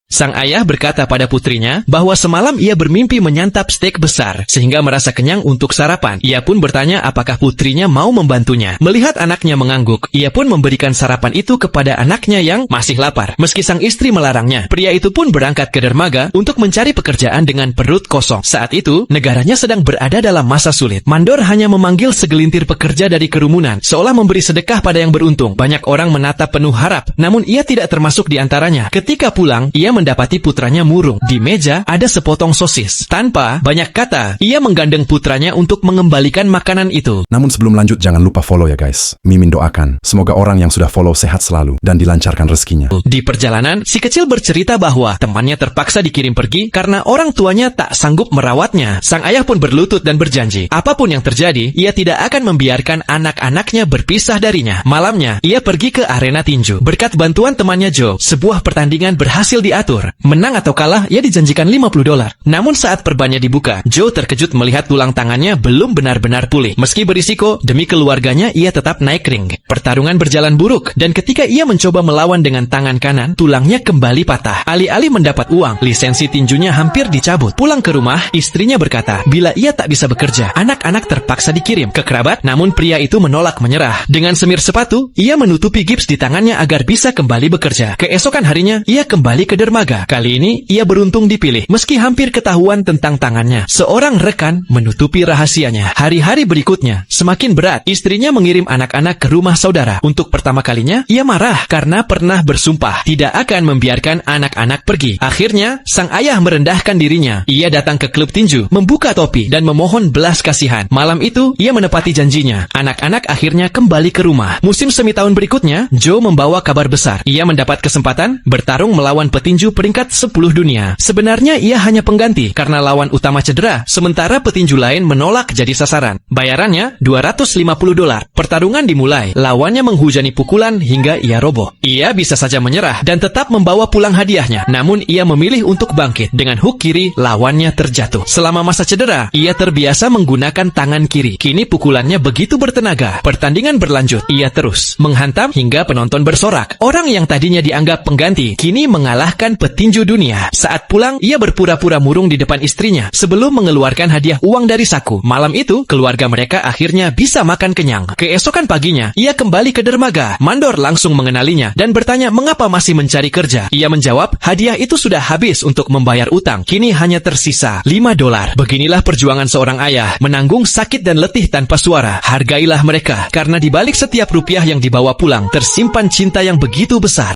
Sang ayah berkata pada putrinya bahwa semalam ia bermimpi menyantap steak besar, sehingga merasa kenyang untuk sarapan. Ia pun bertanya apakah putrinya mau membantunya. Melihat anaknya mengangguk, ia pun memberikan sarapan itu kepada anaknya yang masih lapar. Meski sang istri melarangnya, pria itu pun berangkat ke dermaga untuk mencari pekerjaan dengan perut kosong. Saat itu, negaranya sedang berada dalam masa sulit. Mandor hanya memanggil segelintir pekerja dari kerumunan, seolah memberi sedekah pada yang beruntung. Banyak orang menatap penuh harap, namun ia tidak termasuk di antaranya. Ketika pulang, ia mendapati putranya murung. Di meja ada sepotong sosis. Tanpa banyak kata, ia menggandeng putranya untuk mengembalikan makanan itu. Namun sebelum lanjut, jangan lupa follow ya guys. Mimin doakan, semoga orang yang sudah follow sehat selalu dan dilancarkan rezekinya. Di perjalanan, si kecil bercerita bahwa temannya terpaksa dikirim pergi karena orang tuanya tak sanggup merawatnya. Sang ayah pun berlutut dan berjanji, apapun yang terjadi, ia tidak akan membiarkan anak-anaknya berpisah darinya. Malamnya, ia pergi ke arena tinju. Berkat bantuan temannya Joe, sebuah pertandingan berhasil diatur. Menang atau kalah, ia dijanjikan $50. Namun saat perbannya dibuka, Joe terkejut melihat tulang tangannya belum benar-benar pulih. Meski berisiko, demi keluarganya ia tetap naik ring. Pertarungan berjalan buruk, dan ketika ia mencoba melawan dengan tangan kanan, tulangnya kembali patah. Alih-alih mendapat uang, lisensi tinjunya hampir dicabut. Pulang ke rumah, istrinya berkata, bila ia tak bisa bekerja, anak-anak terpaksa dikirim ke kerabat, namun pria itu menolak menyerah. Dengan semir sepatu, ia menutupi gips di tangannya agar bisa kembali bekerja. Keesokan harinya, ia kembali ke dermaga. Kali ini, ia beruntung dipilih. Meski hampir ketahuan tentang tangannya, seorang rekan menutupi rahasianya. Hari-hari berikutnya, semakin berat. Istrinya mengirim anak-anak ke rumah saudara. Untuk pertama kalinya, ia marah karena pernah bersumpah tidak akan membiarkan anak-anak pergi. Akhirnya, sang ayah merendahkan dirinya. Ia datang ke klub tinju, membuka topi, dan memohon belas kasihan. Malam itu, ia menepati janjinya. Anak-anak akhirnya kembali ke rumah. Musim semi tahun berikutnya, Joe membawa kabar besar. Ia mendapat kesempatan bertarung melawan petinju peringkat 10 dunia. Sebenarnya ia hanya pengganti karena lawan utama cedera, sementara petinju lain menolak jadi sasaran. Bayarannya $250. Pertarungan dimulai. Lawannya menghujani pukulan hingga ia roboh. Ia bisa saja menyerah dan tetap membawa pulang hadiahnya. Namun ia memilih untuk bangkit. Dengan hook kiri, lawannya terjatuh. Selama masa cedera, ia terbiasa menggunakan tangan kiri. Kini pukulannya begitu bertenaga. Pertandingan berlanjut. Ia terus menghantam hingga penonton bersorak. Orang yang tadinya dianggap pengganti, kini mengalahkan petinju dunia. Saat pulang, ia berpura-pura murung di depan istrinya sebelum mengeluarkan hadiah uang dari saku. Malam itu, keluarga mereka akhirnya bisa makan kenyang. Keesokan paginya, ia kembali ke dermaga. Mandor langsung mengenalinya dan bertanya mengapa masih mencari kerja. Ia menjawab, hadiah itu sudah habis untuk membayar utang. Kini hanya tersisa $5. Beginilah perjuangan seorang ayah, menanggung sakit dan letih tanpa suara. Hargailah mereka, karena di balik setiap rupiah yang dibawa pulang, tersimpan cinta yang begitu besar.